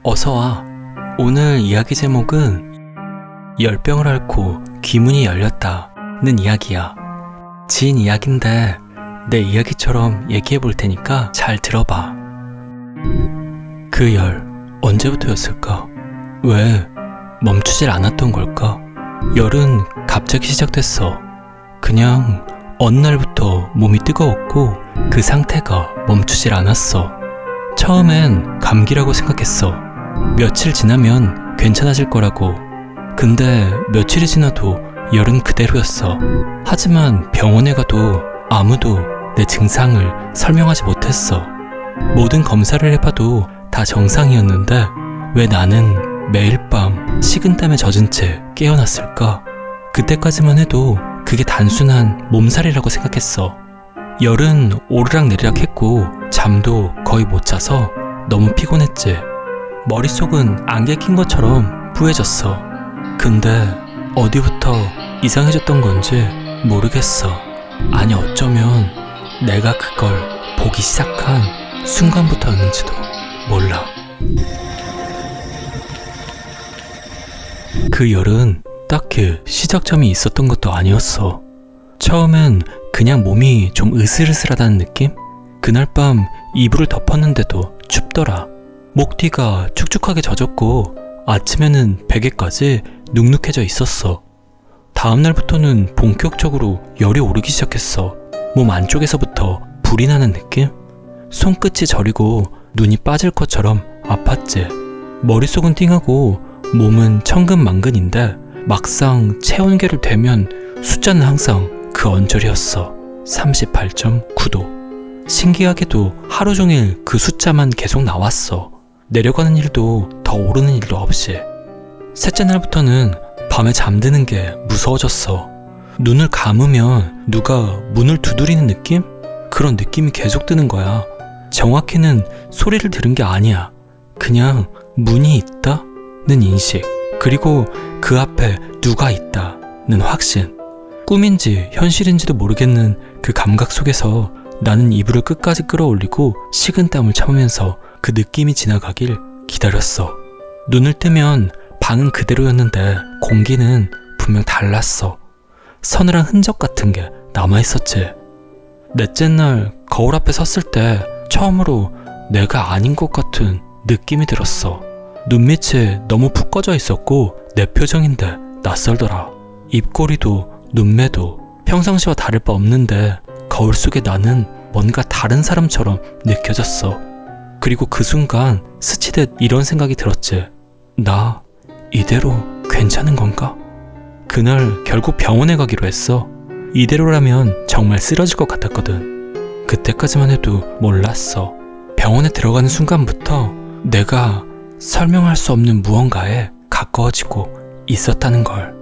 어서와. 오늘 이야기 제목은 열병을 앓고 귀문이 열렸다는 이야기야. 지인 이야기인데 내 이야기처럼 얘기해 볼 테니까 잘 들어봐. 그 열 언제부터였을까? 왜 멈추질 않았던 걸까? 열은 갑자기 시작됐어. 그냥 어느 날부터 몸이 뜨거웠고 그 상태가 멈추질 않았어. 처음엔 감기라고 생각했어. 며칠 지나면 괜찮아질 거라고. 근데 며칠이 지나도 열은 그대로였어. 하지만 병원에 가도 아무도 내 증상을 설명하지 못했어. 모든 검사를 해봐도 다 정상이었는데 왜 나는 매일 밤 식은땀에 젖은 채 깨어났을까? 그때까지만 해도 그게 단순한 몸살이라고 생각했어. 열은 오르락내리락 했고 잠도 거의 못 자서 너무 피곤했지. 머릿속은 안개 낀 것처럼 뿌얘졌어. 근데 어디부터 이상해졌던 건지 모르겠어. 아니 어쩌면 내가 그걸 보기 시작한 순간부터였는지도 몰라. 그 열은 딱히 시작점이 있었던 것도 아니었어. 처음엔 그냥 몸이 좀 으슬으슬하다는 느낌? 그날 밤 이불을 덮었는데도 춥더라. 목 뒤가 축축하게 젖었고 아침에는 베개까지 눅눅해져 있었어. 다음날부터는 본격적으로 열이 오르기 시작했어. 몸 안쪽에서부터 불이 나는 느낌? 손끝이 저리고 눈이 빠질 것처럼 아팠지. 머릿속은 띵하고 몸은 천근만근인데 막상 체온계를 대면 숫자는 항상 그 언저리였어. 38.9도. 신기하게도 하루 종일 그 숫자만 계속 나왔어. 내려가는 일도 더 오르는 일도 없이. 셋째 날부터는 밤에 잠드는 게 무서워졌어. 눈을 감으면 누가 문을 두드리는 느낌? 그런 느낌이 계속 드는 거야. 정확히는 소리를 들은 게 아니야. 그냥 문이 있다는 인식. 그리고 그 앞에 누가 있다는 확신. 꿈인지 현실인지도 모르겠는 그 감각 속에서 나는 이불을 끝까지 끌어올리고 식은땀을 참으면서 그 느낌이 지나가길 기다렸어. 눈을 뜨면 방은 그대로였는데 공기는 분명 달랐어. 서늘한 흔적 같은 게 남아있었지. 넷째 날 거울 앞에 섰을 때 처음으로 내가 아닌 것 같은 느낌이 들었어. 눈밑이 너무 푹 꺼져 있었고 내 표정인데 낯설더라. 입꼬리도 눈매도 평상시와 다를 바 없는데 거울 속에 나는 뭔가 다른 사람처럼 느껴졌어. 그리고 그 순간 스치듯 이런 생각이 들었지. 나 이대로 괜찮은 건가? 그날 결국 병원에 가기로 했어. 이대로라면 정말 쓰러질 것 같았거든. 그때까지만 해도 몰랐어. 병원에 들어가는 순간부터 내가 설명할 수 없는 무언가에 가까워지고 있었다는 걸.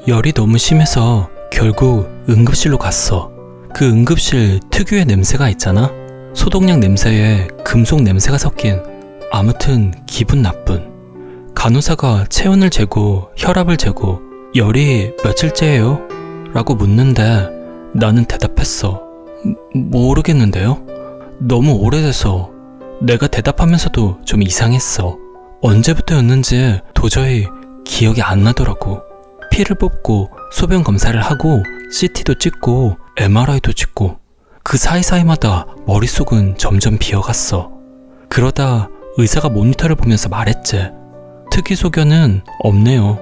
열이 너무 심해서 결국 응급실로 갔어. 그 응급실 특유의 냄새가 있잖아? 소독약 냄새에 금속 냄새가 섞인 아무튼 기분 나쁜. 간호사가 체온을 재고 혈압을 재고 열이 며칠째예요? 라고 묻는데 나는 대답했어. 모르겠는데요? 너무 오래돼서. 내가 대답하면서도 좀 이상했어. 언제부터였는지 도저히 기억이 안 나더라고. 피를 뽑고 소변 검사를 하고 CT도 찍고 MRI도 찍고 그 사이사이마다 머릿속은 점점 비어갔어. 그러다 의사가 모니터를 보면서 말했지. 특이소견은 없네요.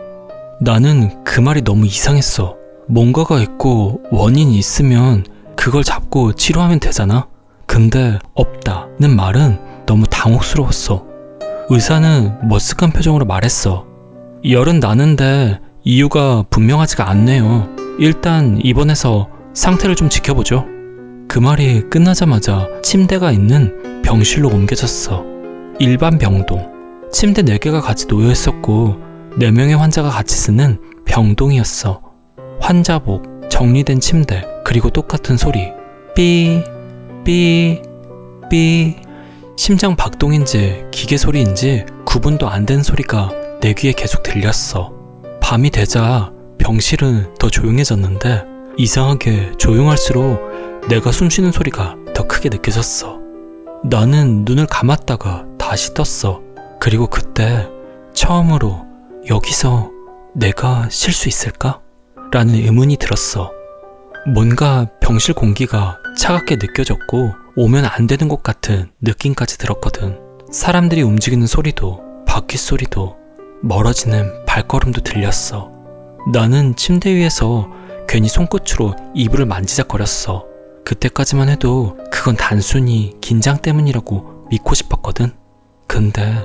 나는 그 말이 너무 이상했어. 뭔가가 있고 원인이 있으면 그걸 잡고 치료하면 되잖아? 근데 없다는 말은 너무 당혹스러웠어. 의사는 머쓱한 표정으로 말했어. 열은 나는데 이유가 분명하지가 않네요. 일단 입원해서 상태를 좀 지켜보죠. 그 말이 끝나자마자 침대가 있는 병실로 옮겨졌어. 일반 병동. 침대 4개가 같이 놓여있었고 4명의 환자가 같이 쓰는 병동이었어. 환자복, 정리된 침대, 그리고 똑같은 소리. 삐, 삐, 삐. 심장 박동인지 기계 소리인지 구분도 안 된 소리가 내 귀에 계속 들렸어. 밤이 되자 병실은 더 조용해졌는데 이상하게 조용할수록 내가 숨쉬는 소리가 더 크게 느껴졌어. 나는 눈을 감았다가 다시 떴어. 그리고 그때 처음으로 여기서 내가 쉴 수 있을까? 라는 의문이 들었어. 뭔가 병실 공기가 차갑게 느껴졌고 오면 안 되는 것 같은 느낌까지 들었거든. 사람들이 움직이는 소리도, 바퀴 소리도, 멀어지는 발걸음도 들렸어. 나는 침대 위에서 괜히 손끝으로 이불을 만지작거렸어. 그때까지만 해도 그건 단순히 긴장 때문이라고 믿고 싶었거든. 근데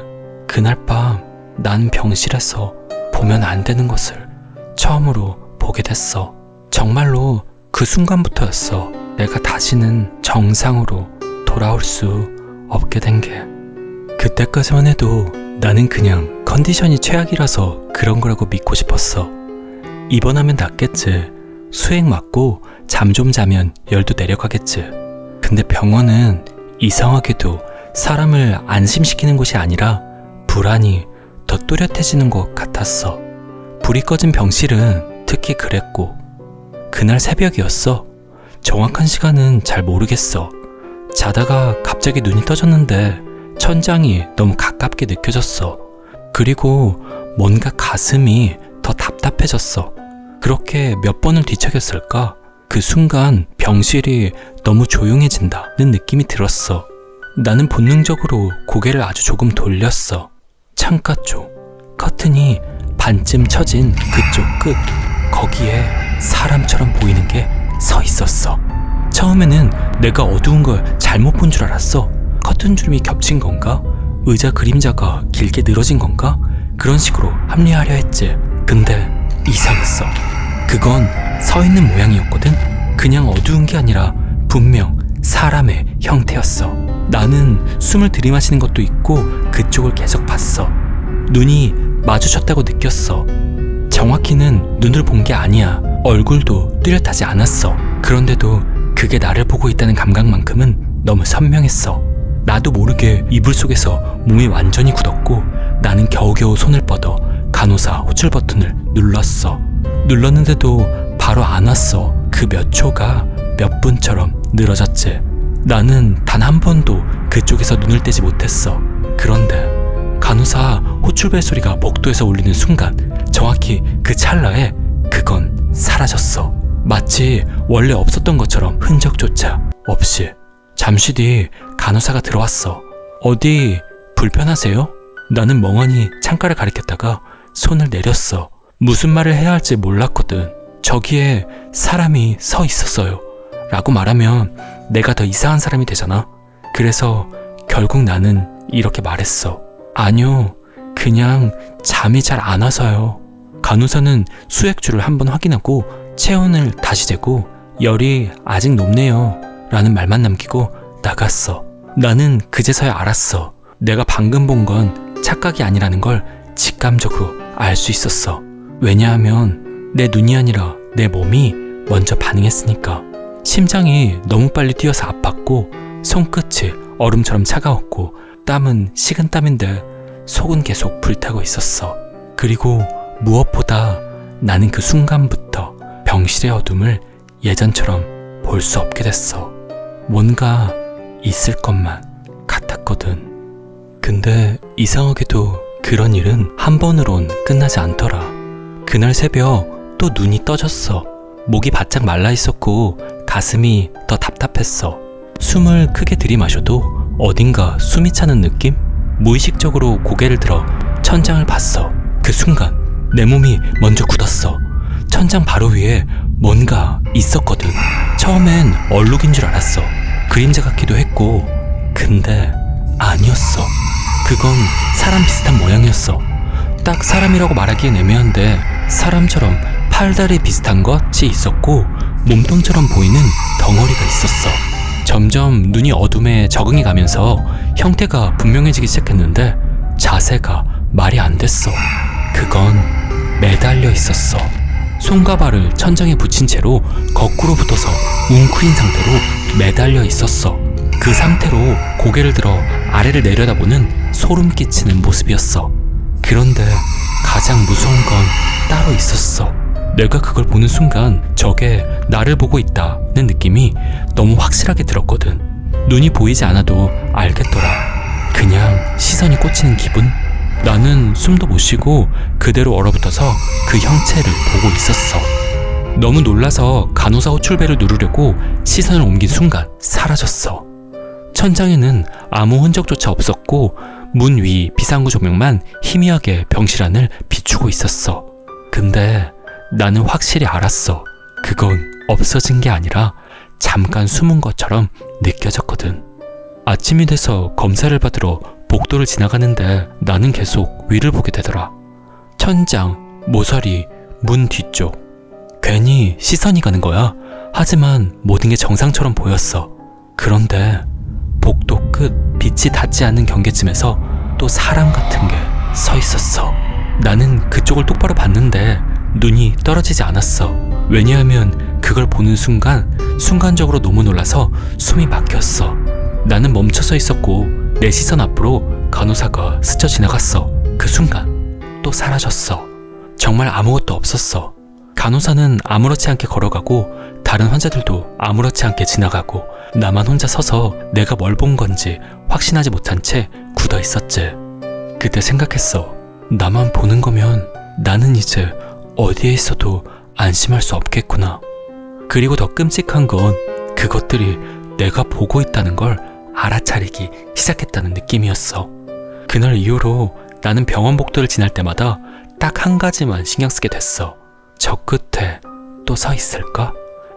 그날 밤 난 병실에서 보면 안 되는 것을 처음으로 보게 됐어. 정말로 그 순간부터였어. 내가 다시는 정상으로 돌아올 수 없게 된 게. 그때까지만 해도 나는 그냥 컨디션이 최악이라서 그런 거라고 믿고 싶었어. 입원하면 낫겠지. 수액 맞고 잠 좀 자면 열도 내려가겠지. 근데 병원은 이상하게도 사람을 안심시키는 곳이 아니라 불안이 더 뚜렷해지는 것 같았어. 불이 꺼진 병실은 특히 그랬고, 그날 새벽이었어. 정확한 시간은 잘 모르겠어. 자다가 갑자기 눈이 떠졌는데 천장이 너무 가깝게 느껴졌어. 그리고 뭔가 가슴이 더 답답해졌어. 그렇게 몇 번을 뒤척였을까? 그 순간 병실이 너무 조용해진다는 느낌이 들었어. 나는 본능적으로 고개를 아주 조금 돌렸어. 창가 쪽, 커튼이 반쯤 쳐진 그쪽 끝, 거기에 사람처럼 보이는 게 서 있었어. 처음에는 내가 어두운 걸 잘못 본 줄 알았어. 커튼 주름이 겹친 건가? 의자 그림자가 길게 늘어진 건가? 그런 식으로 합리화하려 했지. 근데 이상했어. 그건 서 있는 모양이었거든? 그냥 어두운 게 아니라 분명 사람의 형태였어. 나는 숨을 들이마시는 것도 있고 그쪽을 계속 봤어. 눈이 마주쳤다고 느꼈어. 정확히는 눈을 본 게 아니야. 얼굴도 뚜렷하지 않았어. 그런데도 그게 나를 보고 있다는 감각만큼은 너무 선명했어. 나도 모르게 이불 속에서 몸이 완전히 굳었고 나는 겨우겨우 손을 뻗어 간호사 호출 버튼을 눌렀어. 눌렀는데도 바로 안 왔어. 그 몇 초가 몇 분처럼 늘어졌지. 나는 단 한 번도 그쪽에서 눈을 떼지 못했어. 그런데 간호사 호출벨 소리가 복도에서 울리는 순간, 정확히 그 찰나에 그건 사라졌어. 마치 원래 없었던 것처럼 흔적조차 없이. 잠시 뒤 간호사가 들어왔어. 어디 불편하세요? 나는 멍하니 창가를 가리켰다가 손을 내렸어. 무슨 말을 해야 할지 몰랐거든. 저기에 사람이 서 있었어요 라고 말하면 내가 더 이상한 사람이 되잖아. 그래서 결국 나는 이렇게 말했어. 아니요, 그냥 잠이 잘 안 와서요. 간호사는 수액줄을 한번 확인하고 체온을 다시 재고 열이 아직 높네요 라는 말만 남기고 나갔어. 나는 그제서야 알았어. 내가 방금 본 건 착각이 아니라는 걸 직감적으로 알 수 있었어. 왜냐하면 내 눈이 아니라 내 몸이 먼저 반응했으니까. 심장이 너무 빨리 뛰어서 아팠고 손끝이 얼음처럼 차가웠고 땀은 식은땀인데 속은 계속 불타고 있었어. 그리고 무엇보다 나는 그 순간부터 병실의 어둠을 예전처럼 볼 수 없게 됐어. 뭔가 있을 것만 같았거든. 근데 이상하게도 그런 일은 한 번으론 끝나지 않더라. 그날 새벽 또 눈이 떠졌어. 목이 바짝 말라 있었고 가슴이 더 답답했어. 숨을 크게 들이마셔도 어딘가 숨이 차는 느낌? 무의식적으로 고개를 들어 천장을 봤어. 그 순간 내 몸이 먼저 굳었어. 천장 바로 위에 뭔가 있었거든. 처음엔 얼룩인 줄 알았어. 그림자 같기도 했고, 근데 아니었어. 그건 사람 비슷한 모양이었어. 딱 사람이라고 말하기엔 애매한데 사람처럼 팔다리 비슷한 것이 있었고 몸통처럼 보이는 덩어리가 있었어. 점점 눈이 어둠에 적응해 가면서 형태가 분명해지기 시작했는데 자세가 말이 안 됐어. 그건 매달려 있었어. 손과 발을 천장에 붙인 채로 거꾸로 붙어서 웅크린 상태로 매달려 있었어. 그 상태로 고개를 들어 아래를 내려다보는 소름 끼치는 모습이었어. 그런데 가장 무서운 건 따로 있었어. 내가 그걸 보는 순간 저게 나를 보고 있다는 느낌이 너무 확실하게 들었거든. 눈이 보이지 않아도 알겠더라. 그냥 시선이 꽂히는 기분? 숨도 못 쉬고 그대로 얼어붙어서 그 형체를 보고 있었어. 너무 놀라서 간호사 호출벨을 누르려고 시선을 옮긴 순간 사라졌어. 천장에는 아무 흔적조차 없었고 문 위 비상구 조명만 희미하게 병실 안을 비추고 있었어. 근데 나는 확실히 알았어. 그건 없어진 게 아니라 잠깐 숨은 것처럼 느껴졌거든. 아침이 돼서 검사를 받으러 복도를 지나가는데 나는 계속 위를 보게 되더라. 천장, 모서리, 문 뒤쪽. 괜히 시선이 가는 거야. 하지만 모든 게 정상처럼 보였어. 그런데 복도 끝 빛이 닿지 않는 경계쯤에서 또 사람 같은 게 서 있었어. 나는 그쪽을 똑바로 봤는데 눈이 떨어지지 않았어. 왜냐하면 그걸 보는 순간적으로 너무 놀라서 숨이 막혔어. 나는 멈춰서 있었고 내 시선 앞으로 간호사가 스쳐 지나갔어. 그 순간 또 사라졌어. 정말 아무것도 없었어. 간호사는 아무렇지 않게 걸어가고 다른 환자들도 아무렇지 않게 지나가고 나만 혼자 서서 내가 뭘 본 건지 확신하지 못한 채 굳어 있었지. 그때 생각했어. 나만 보는 거면 나는 이제 어디에 있어도 안심할 수 없겠구나. 그리고 더 끔찍한 건 그것들이 내가 보고 있다는 걸 알아차리기 시작했다는 느낌이었어. 그날 이후로 나는 병원 복도를 지날 때마다 딱 한 가지만 신경 쓰게 됐어. 저 끝에 또 서 있을까?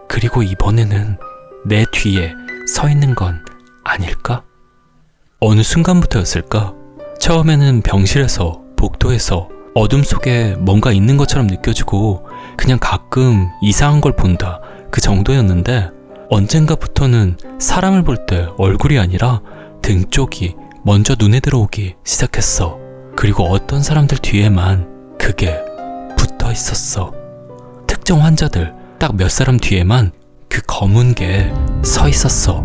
그리고 이번에는 내 뒤에 서 있는 건 아닐까? 어느 순간부터였을까? 처음에는 병실에서, 복도에서 어둠 속에 뭔가 있는 것처럼 느껴지고 그냥 가끔 이상한 걸 본다, 그 정도였는데 언젠가부터는 사람을 볼 때 얼굴이 아니라 등 쪽이 먼저 눈에 들어오기 시작했어. 그리고 어떤 사람들 뒤에만 그게 붙어 있었어. 특정 환자들 딱 몇 사람 뒤에만 그 검은 게 서 있었어.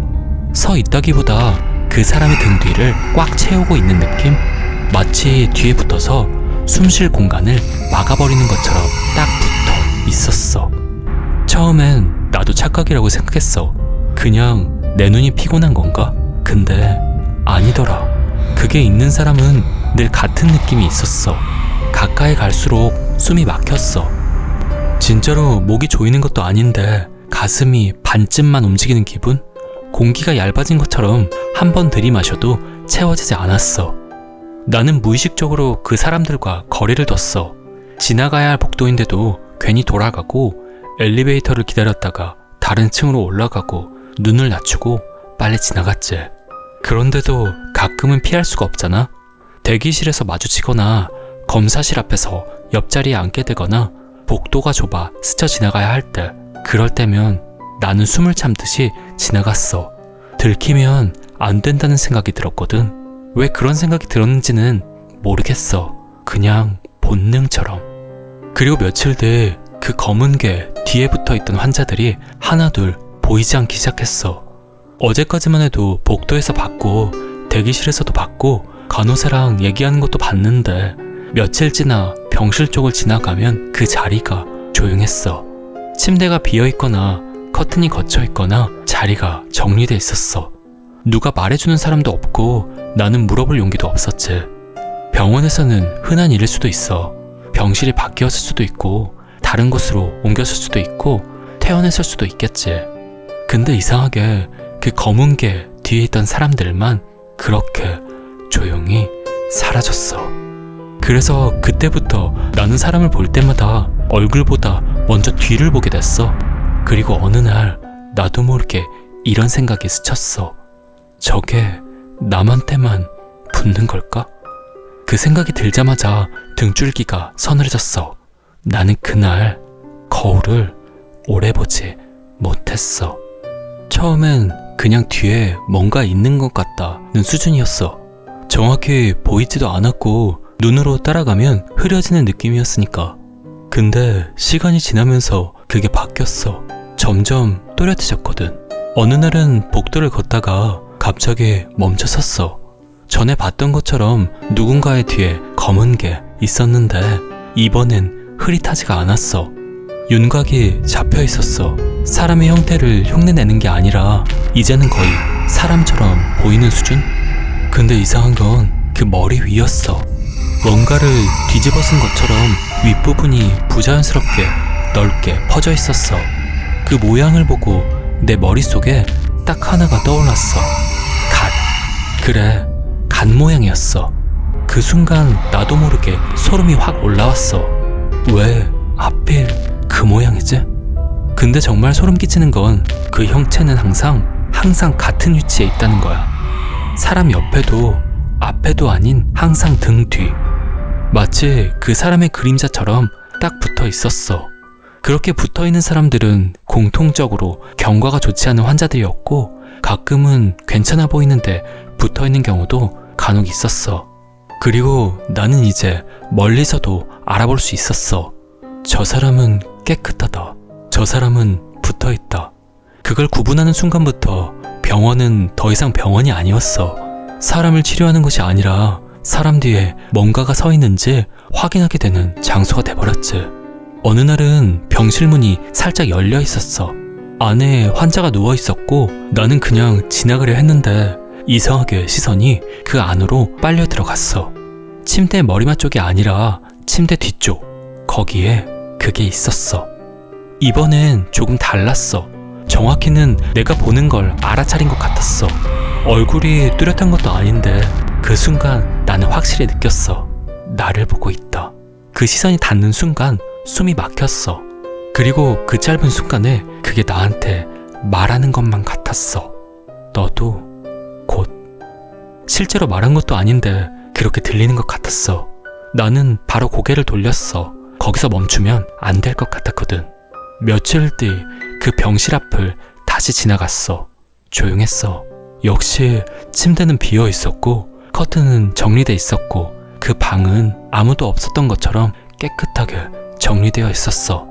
서 있다기보다 그 사람의 등 뒤를 꽉 채우고 있는 느낌? 마치 뒤에 붙어서 숨 쉴 공간을 막아버리는 것처럼 딱 붙어 있었어. 처음엔 나도 착각이라고 생각했어. 그냥 내 눈이 피곤한 건가? 근데 아니더라. 그게 있는 사람은 늘 같은 느낌이 있었어. 가까이 갈수록 숨이 막혔어. 진짜로 목이 조이는 것도 아닌데 가슴이 반쯤만 움직이는 기분? 공기가 얇아진 것처럼 한 번 들이마셔도 채워지지 않았어. 나는 무의식적으로 그 사람들과 거리를 뒀어. 지나가야 할 복도인데도 괜히 돌아가고 엘리베이터를 기다렸다가 다른 층으로 올라가고 눈을 낮추고 빨리 지나갔지. 그런데도 가끔은 피할 수가 없잖아. 대기실에서 마주치거나 검사실 앞에서 옆자리에 앉게 되거나 복도가 좁아 스쳐 지나가야 할 때, 그럴 때면 나는 숨을 참듯이 지나갔어. 들키면 안 된다는 생각이 들었거든. 왜 그런 생각이 들었는지는 모르겠어. 그냥 본능처럼. 그리고 며칠 뒤 그 검은 게 뒤에 붙어있던 환자들이 하나둘 보이지 않기 시작했어. 어제까지만 해도 복도에서 봤고 대기실에서도 봤고 간호사랑 얘기하는 것도 봤는데 며칠 지나 병실 쪽을 지나가면 그 자리가 조용했어. 침대가 비어있거나 커튼이 걷혀있거나 자리가 정리돼 있었어. 누가 말해주는 사람도 없고 나는 물어볼 용기도 없었지. 병원에서는 흔한 일일 수도 있어. 병실이 바뀌었을 수도 있고 다른 곳으로 옮겼을 수도 있고 퇴원했을 수도 있겠지. 근데 이상하게 그 검은 게 뒤에 있던 사람들만 그렇게 조용히 사라졌어. 그래서 그때부터 나는 사람을 볼 때마다 얼굴보다 먼저 뒤를 보게 됐어. 그리고 어느 날 나도 모르게 이런 생각이 스쳤어. 저게 남한테만 붙는 걸까? 그 생각이 들자마자 등줄기가 서늘해졌어. 나는 그날 거울을 오래 보지 못했어. 처음엔 그냥 뒤에 뭔가 있는 것 같다는 수준이었어. 정확히 보이지도 않았고 눈으로 따라가면 흐려지는 느낌이었으니까. 근데 시간이 지나면서 그게 바뀌었어. 점점 또렷해졌거든. 어느 날은 복도를 걷다가 갑자기 멈춰 섰어. 전에 봤던 것처럼 누군가의 뒤에 검은 게 있었는데 이번엔 흐릿하지가 않았어. 윤곽이 잡혀 있었어. 사람의 형태를 흉내내는 게 아니라 이제는 거의 사람처럼 보이는 수준? 근데 이상한 건 그 머리 위였어. 뭔가를 뒤집어 쓴 것처럼 윗부분이 부자연스럽게 넓게 퍼져 있었어. 그 모양을 보고 내 머릿속에 딱 하나가 떠올랐어. 갓. 그래, 갓 모양이었어. 그 순간 나도 모르게 소름이 확 올라왔어. 왜 하필 그 모양이지? 근데 정말 소름 끼치는 건 그 형체는 항상 같은 위치에 있다는 거야. 사람 옆에도 앞에도 아닌 항상 등 뒤. 마치 그 사람의 그림자처럼 딱 붙어 있었어. 그렇게 붙어 있는 사람들은 공통적으로 경과가 좋지 않은 환자들이었고, 가끔은 괜찮아 보이는데 붙어 있는 경우도 간혹 있었어. 그리고 나는 이제 멀리서도 알아볼 수 있었어. 저 사람은 깨끗하다. 저 사람은 붙어 있다. 그걸 구분하는 순간부터 병원은 더 이상 병원이 아니었어. 사람을 치료하는 것이 아니라 사람 뒤에 뭔가가 서 있는지 확인하게 되는 장소가 돼버렸지. 어느 날은 병실 문이 살짝 열려 있었어. 안에 환자가 누워 있었고 나는 그냥 지나가려 했는데 이상하게 시선이 그 안으로 빨려 들어갔어. 침대 머리맡 쪽이 아니라 침대 뒤쪽. 거기에 그게 있었어. 이번엔 조금 달랐어. 정확히는 내가 보는 걸 알아차린 것 같았어. 얼굴이 뚜렷한 것도 아닌데 그 순간 나는 확실히 느꼈어. 나를 보고 있다. 그 시선이 닿는 순간 숨이 막혔어. 그리고 그 짧은 순간에 그게 나한테 말하는 것만 같았어. 너도 곧. 실제로 말한 것도 아닌데 그렇게 들리는 것 같았어. 나는 바로 고개를 돌렸어. 거기서 멈추면 안 될 것 같았거든. 며칠 뒤 그 병실 앞을 다시 지나갔어. 조용했어. 역시 침대는 비어 있었고 커튼은 정리돼 있었고 그 방은 아무도 없었던 것처럼 깨끗하게 정리되어 있었어.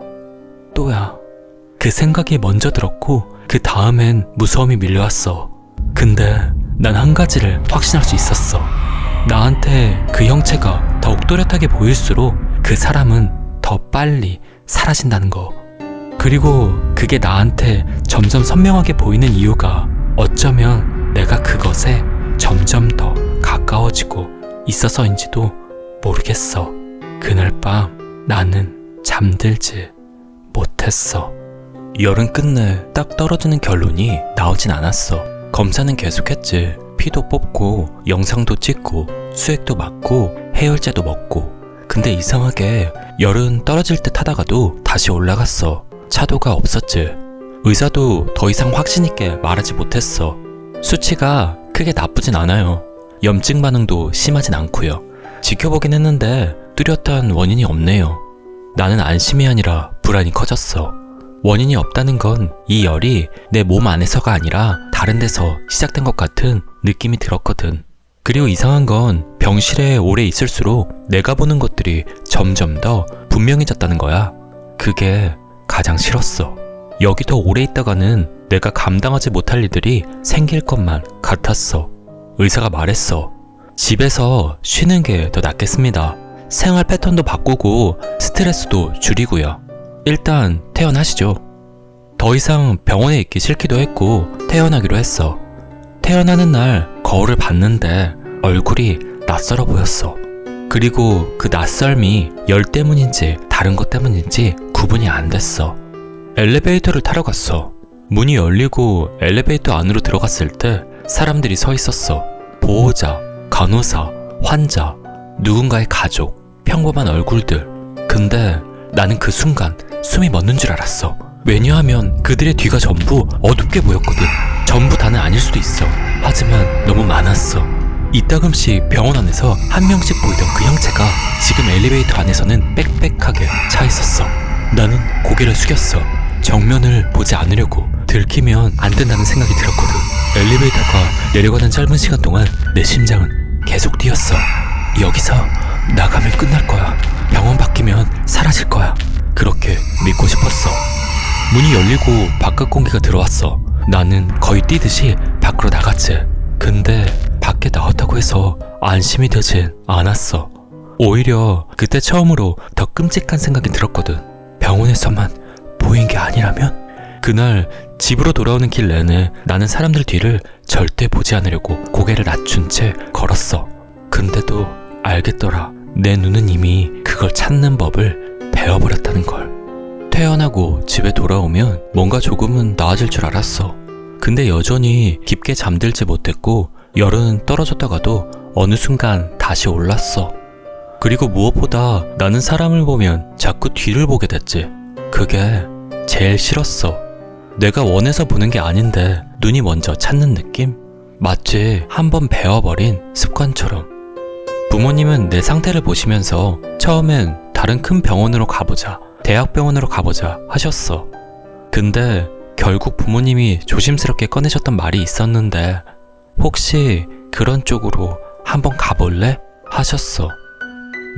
또야. 그 생각이 먼저 들었고 그 다음엔 무서움이 밀려왔어. 근데 난 한 가지를 확신할 수 있었어. 나한테 그 형체가 더욱 또렷하게 보일수록 그 사람은 더 빨리 사라진다는 거. 그리고 그게 나한테 점점 선명하게 보이는 이유가 어쩌면 내가 그것에 점점 더 가까워지고 있어서인지도 모르겠어. 그날 밤 나는 잠들지 못했어. 열은 끝내 딱 떨어지는 결론이 나오진 않았어. 검사는 계속했지. 피도 뽑고 영상도 찍고 수액도 맞고 해열제도 먹고. 근데 이상하게 열은 떨어질 듯 하다가도 다시 올라갔어. 차도가 없었지. 의사도 더 이상 확신 있게 말하지 못했어. 수치가 크게 나쁘진 않아요. 염증 반응도 심하진 않고요. 지켜보긴 했는데 뚜렷한 원인이 없네요. 나는 안심이 아니라 불안이 커졌어. 원인이 없다는 건 이 열이 내 몸 안에서가 아니라 다른 데서 시작된 것 같은 느낌이 들었거든. 그리고 이상한 건 병실에 오래 있을수록 내가 보는 것들이 점점 더 분명해졌다는 거야. 그게 가장 싫었어. 여기 더 오래 있다가는 내가 감당하지 못할 일들이 생길 것만 같았어. 의사가 말했어. 집에서 쉬는 게 더 낫겠습니다. 생활 패턴도 바꾸고 스트레스도 줄이고요. 일단 퇴원하시죠. 더 이상 병원에 있기 싫기도 했고 퇴원하기로 했어. 퇴원하는 날 거울을 봤는데 얼굴이 낯설어 보였어. 그리고 그 낯설미 열 때문인지 다른 것 때문인지 구분이 안 됐어. 엘리베이터를 타러 갔어. 문이 열리고 엘리베이터 안으로 들어갔을 때 사람들이 서 있었어. 보호자, 간호사, 환자, 누군가의 가족, 평범한 얼굴들. 근데 나는 그 순간 숨이 멎는 줄 알았어. 왜냐하면 그들의 뒤가 전부 어둡게 보였거든. 전부 다는 아닐 수도 있어. 하지만 너무 많았어. 이따금씩 병원 안에서 한 명씩 보이던 그 형체가 지금 엘리베이터 안에서는 빽빽하게 차 있었어. 나는 고개를 숙였어. 정면을 보지 않으려고. 들키면 안 된다는 생각이 들었거든. 엘리베이터가 내려가는 짧은 시간 동안 내 심장은 계속 뛰었어. 여기서 나가면 끝날 거야. 병원 바뀌면 사라질 거야. 그렇게 믿고 싶었어. 문이 열리고 바깥 공기가 들어왔어. 나는 거의 뛰듯이 밖으로 나갔지. 근데 밖에 나왔다고 해서 안심이 되진 않았어. 오히려 그때 처음으로 더 끔찍한 생각이 들었거든. 병원에서만 보인 게 아니라면? 그날 집으로 돌아오는 길 내내 나는 사람들 뒤를 절대 보지 않으려고 고개를 낮춘 채 걸었어. 근데도 알겠더라. 내 눈은 이미 그걸 찾는 법을 배워버렸다는 걸. 퇴원하고 집에 돌아오면 뭔가 조금은 나아질 줄 알았어. 근데 여전히 깊게 잠들지 못했고 열은 떨어졌다가도 어느 순간 다시 올랐어. 그리고 무엇보다 나는 사람을 보면 자꾸 뒤를 보게 됐지. 그게 제일 싫었어. 내가 원해서 보는 게 아닌데 눈이 먼저 찾는 느낌? 마치 한번 배워버린 습관처럼. 부모님은 내 상태를 보시면서 처음엔 다른 큰 병원으로 가보자, 대학병원으로 가보자 하셨어. 근데 결국 부모님이 조심스럽게 꺼내셨던 말이 있었는데 혹시 그런 쪽으로 한번 가볼래? 하셨어.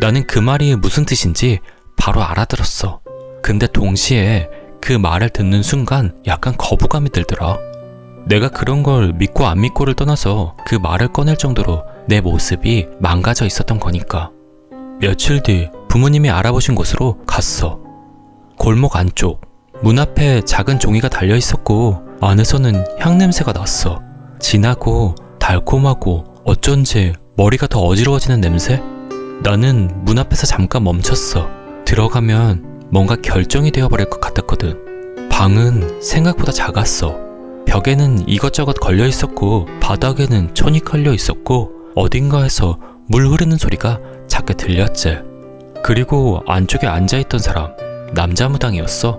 나는 그 말이 무슨 뜻인지 바로 알아들었어. 근데 동시에 그 말을 듣는 순간 약간 거부감이 들더라. 내가 그런 걸 믿고 안 믿고를 떠나서 그 말을 꺼낼 정도로 내 모습이 망가져 있었던 거니까. 며칠 뒤 부모님이 알아보신 곳으로 갔어. 골목 안쪽 문 앞에 작은 종이가 달려 있었고 안에서는 향냄새가 났어. 진하고 달콤하고 어쩐지 머리가 더 어지러워지는 냄새? 나는 문 앞에서 잠깐 멈췄어. 들어가면 뭔가 결정이 되어버릴 것 같았거든. 방은 생각보다 작았어. 벽에는 이것저것 걸려 있었고 바닥에는 천이 깔려 있었고 어딘가에서 물 흐르는 소리가 자꾸 들렸지. 그리고 안쪽에 앉아있던 사람, 남자 무당이었어.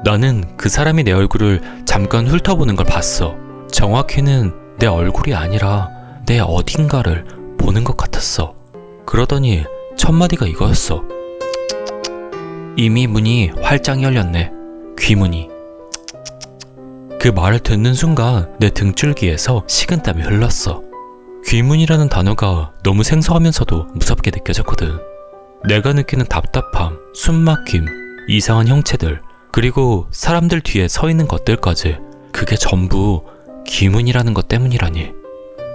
나는 그 사람이 내 얼굴을 잠깐 훑어보는 걸 봤어. 정확히는 내 얼굴이 아니라 내 어딘가를 보는 것 같았어. 그러더니 첫 마디가 이거였어. 이미 문이 활짝 열렸네. 귀문이. 그 말을 듣는 순간 내 등줄기에서 식은땀이 흘렀어. 귀문이라는 단어가 너무 생소하면서도 무섭게 느껴졌거든. 내가 느끼는 답답함, 숨막힘, 이상한 형체들, 그리고 사람들 뒤에 서 있는 것들까지 그게 전부 귀문이라는 것 때문이라니.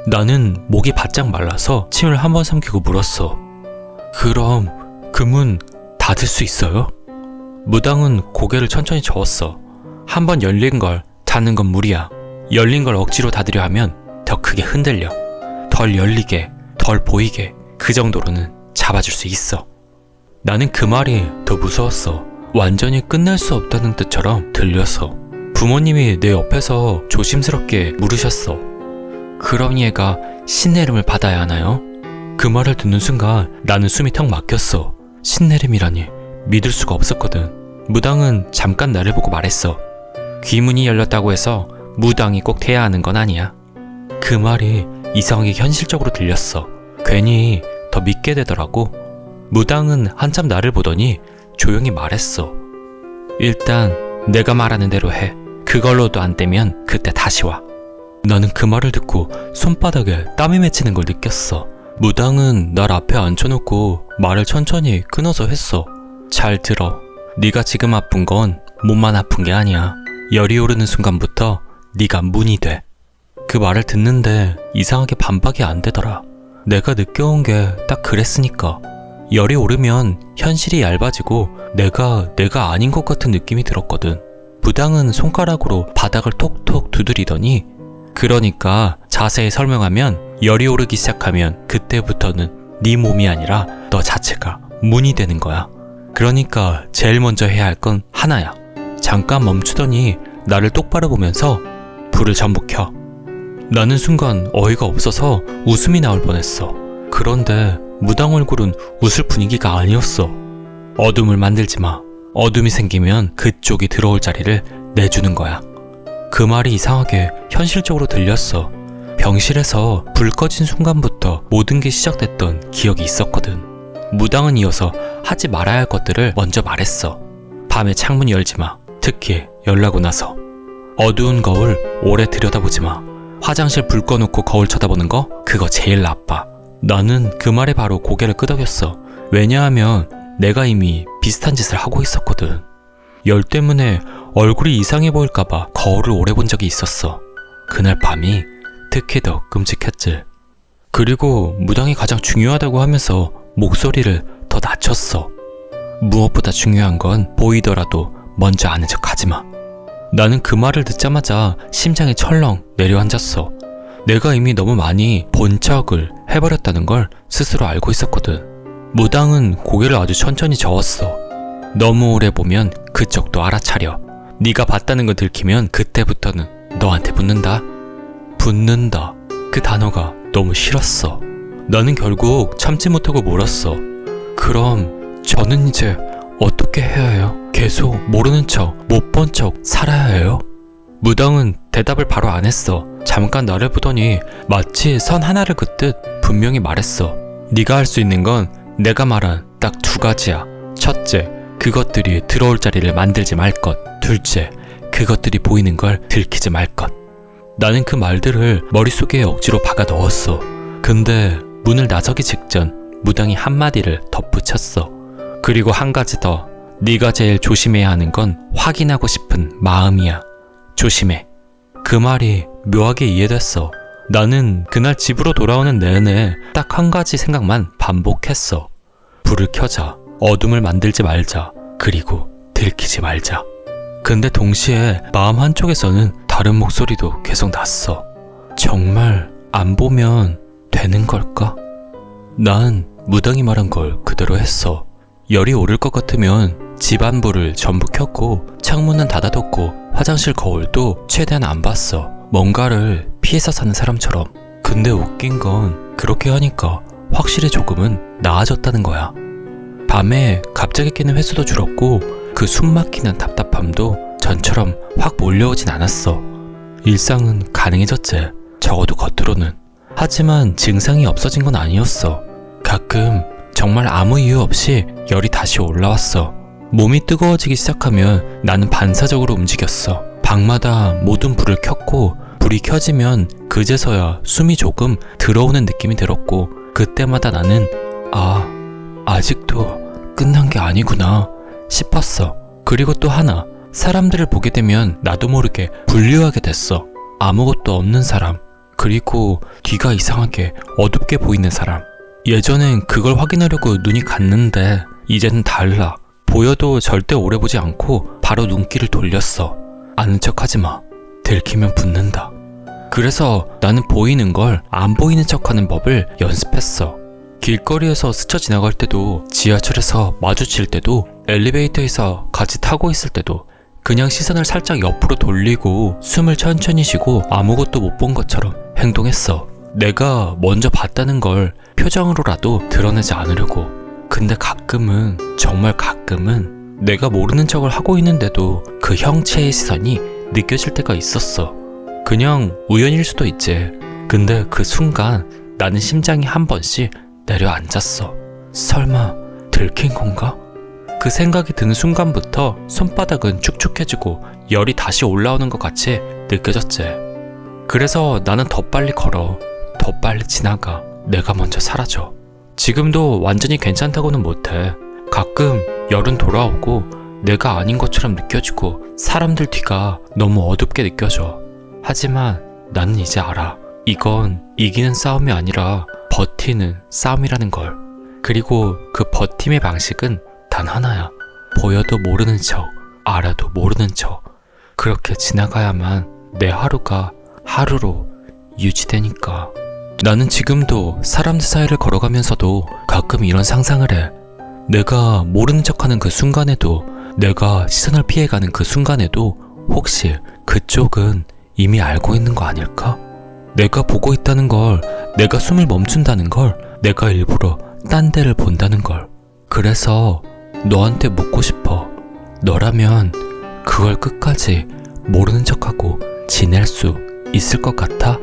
나는 목이 바짝 말라서 침을 한번 삼키고 물었어. 그럼 그 문 닫을 수 있어요? 무당은 고개를 천천히 저었어. 한번 열린 걸 닫는 건 무리야. 열린 걸 억지로 닫으려 하면 더 크게 흔들려. 덜 열리게, 덜 보이게 그 정도로는 잡아줄 수 있어. 나는 그 말이 더 무서웠어. 완전히 끝낼 수 없다는 뜻처럼 들려서. 부모님이 내 옆에서 조심스럽게 물으셨어. 그럼 얘가 신내림을 받아야 하나요? 그 말을 듣는 순간 나는 숨이 턱 막혔어. 신내림이라니 믿을 수가 없었거든. 무당은 잠깐 나를 보고 말했어. 귀문이 열렸다고 해서 무당이 꼭 돼야 하는 건 아니야. 그 말이 이상하게 현실적으로 들렸어. 괜히 더 믿게 되더라고. 무당은 한참 나를 보더니 조용히 말했어. 일단 내가 말하는 대로 해. 그걸로도 안 되면 그때 다시 와. 나는 그 말을 듣고 손바닥에 땀이 맺히는 걸 느꼈어. 무당은 날 앞에 앉혀놓고 말을 천천히 끊어서 했어. 잘 들어. 네가 지금 아픈 건 몸만 아픈 게 아니야. 열이 오르는 순간부터 네가 문이 돼. 그 말을 듣는데 이상하게 반박이 안 되더라. 내가 느껴온 게 딱 그랬으니까. 열이 오르면 현실이 얇아지고 내가 아닌 것 같은 느낌이 들었거든. 무당은 손가락으로 바닥을 톡톡 두드리더니 그러니까 자세히 설명하면 열이 오르기 시작하면 그때부터는 네 몸이 아니라 너 자체가 문이 되는 거야. 그러니까 제일 먼저 해야 할 건 하나야. 잠깐 멈추더니 나를 똑바로 보면서 불을 전부 켜. 나는 순간 어이가 없어서 웃음이 나올 뻔했어. 그런데 무당 얼굴은 웃을 분위기가 아니었어. 어둠을 만들지 마. 어둠이 생기면 그쪽이 들어올 자리를 내주는 거야. 그 말이 이상하게 현실적으로 들렸어. 병실에서 불 꺼진 순간부터 모든 게 시작됐던 기억이 있었거든. 무당은 이어서 하지 말아야 할 것들을 먼저 말했어. 밤에 창문 열지 마. 특히 열나고 나서. 어두운 거울 오래 들여다보지 마. 화장실 불 꺼놓고 거울 쳐다보는 거 그거 제일 나빠. 나는 그 말에 바로 고개를 끄덕였어. 왜냐하면 내가 이미 비슷한 짓을 하고 있었거든. 열 때문에 얼굴이 이상해 보일까봐 거울을 오래 본 적이 있었어. 그날 밤이 특히 더 끔찍했지. 그리고 무당이 가장 중요하다고 하면서 목소리를 더 낮췄어. 무엇보다 중요한 건 보이더라도 먼저 아는 척 하지마. 나는 그 말을 듣자마자 심장이 철렁 내려앉았어. 내가 이미 너무 많이 본 척을 해버렸다는 걸 스스로 알고 있었거든. 무당은 고개를 아주 천천히 저었어. 너무 오래 보면 그쪽도 알아차려. 네가 봤다는 거 들키면 그때부터는 너한테 붙는다. 붙는다. 그 단어가 너무 싫었어. 나는 결국 참지 못하고 물었어. 그럼 저는 이제 어떻게 해야 해요? 계속 모르는 척, 못 본 척 살아야 해요? 무당은 대답을 바로 안 했어. 잠깐 나를 보더니 마치 선 하나를 긋듯 분명히 말했어. 네가 할 수 있는 건 내가 말한 딱 두 가지야. 첫째, 그것들이 들어올 자리를 만들지 말 것. 둘째, 그것들이 보이는 걸 들키지 말 것. 나는 그 말들을 머릿속에 억지로 박아 넣었어. 근데 문을 나서기 직전 무당이 한마디를 덧붙였어. 그리고 한 가지 더. 네가 제일 조심해야 하는 건 확인하고 싶은 마음이야. 조심해. 그 말이 묘하게 이해됐어. 나는 그날 집으로 돌아오는 내내 딱 한 가지 생각만 반복했어. 불을 켜자. 어둠을 만들지 말자. 그리고 들키지 말자. 근데 동시에 마음 한쪽에서는 다른 목소리도 계속 났어. 정말 안 보면 되는 걸까? 난 무당이 말한 걸 그대로 했어. 열이 오를 것 같으면 집안 불을 전부 켰고 창문은 닫아뒀고 화장실 거울도 최대한 안 봤어. 뭔가를 피해서 사는 사람처럼. 근데 웃긴 건 그렇게 하니까 확실히 조금은 나아졌다는 거야. 밤에 갑자기 깨는 횟수도 줄었고 그 숨막히는 답답함도 전처럼 확 몰려오진 않았어. 일상은 가능해졌지. 적어도 겉으로는. 하지만 증상이 없어진 건 아니었어. 가끔 정말 아무 이유 없이 열이 다시 올라왔어. 몸이 뜨거워지기 시작하면 나는 반사적으로 움직였어. 방마다 모든 불을 켰고 불이 켜지면 그제서야 숨이 조금 들어오는 느낌이 들었고 그때마다 나는 아직도 끝난 게 아니구나 싶었어. 그리고 또 하나, 사람들을 보게 되면 나도 모르게 분류하게 됐어. 아무것도 없는 사람, 그리고 뒤가 이상하게 어둡게 보이는 사람. 예전엔 그걸 확인하려고 눈이 갔는데 이제는 달라. 보여도 절대 오래 보지 않고 바로 눈길을 돌렸어. 아는 척하지 마. 들키면 붙는다. 그래서 나는 보이는 걸 안 보이는 척하는 법을 연습했어. 길거리에서 스쳐 지나갈 때도, 지하철에서 마주칠 때도, 엘리베이터에서 같이 타고 있을 때도 그냥 시선을 살짝 옆으로 돌리고 숨을 천천히 쉬고 아무것도 못 본 것처럼 행동했어. 내가 먼저 봤다는 걸 표정으로라도 드러내지 않으려고. 근데 가끔은, 정말 가끔은 내가 모르는 척을 하고 있는데도 그 형체의 시선이 느껴질 때가 있었어. 그냥 우연일 수도 있지. 근데 그 순간 나는 심장이 한 번씩 내려앉았어. 설마 들킨 건가? 그 생각이 드는 순간부터 손바닥은 축축해지고 열이 다시 올라오는 것 같이 느껴졌지. 그래서 나는 더 빨리 걸어. 더 빨리 지나가. 내가 먼저 사라져. 지금도 완전히 괜찮다고는 못해. 가끔 열은 돌아오고 내가 아닌 것처럼 느껴지고 사람들 뒤가 너무 어둡게 느껴져. 하지만 나는 이제 알아. 이건 이기는 싸움이 아니라 버티는 싸움이라는 걸. 그리고 그 버팀의 방식은 단 하나야. 보여도 모르는 척, 알아도 모르는 척. 그렇게 지나가야만 내 하루가 하루로 유지되니까. 나는 지금도 사람들 사이를 걸어가면서도 가끔 이런 상상을 해. 내가 모르는 척하는 그 순간에도, 내가 시선을 피해가는 그 순간에도 혹시 그쪽은 이미 알고 있는 거 아닐까? 내가 보고 있다는 걸, 내가 숨을 멈춘다는 걸, 내가 일부러 딴 데를 본다는 걸. 그래서 너한테 묻고 싶어. 너라면 그걸 끝까지 모르는 척하고 지낼 수 있을 것 같아?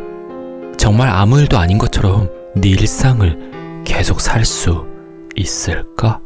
정말 아무 일도 아닌 것처럼 네 일상을 계속 살 수 있을까?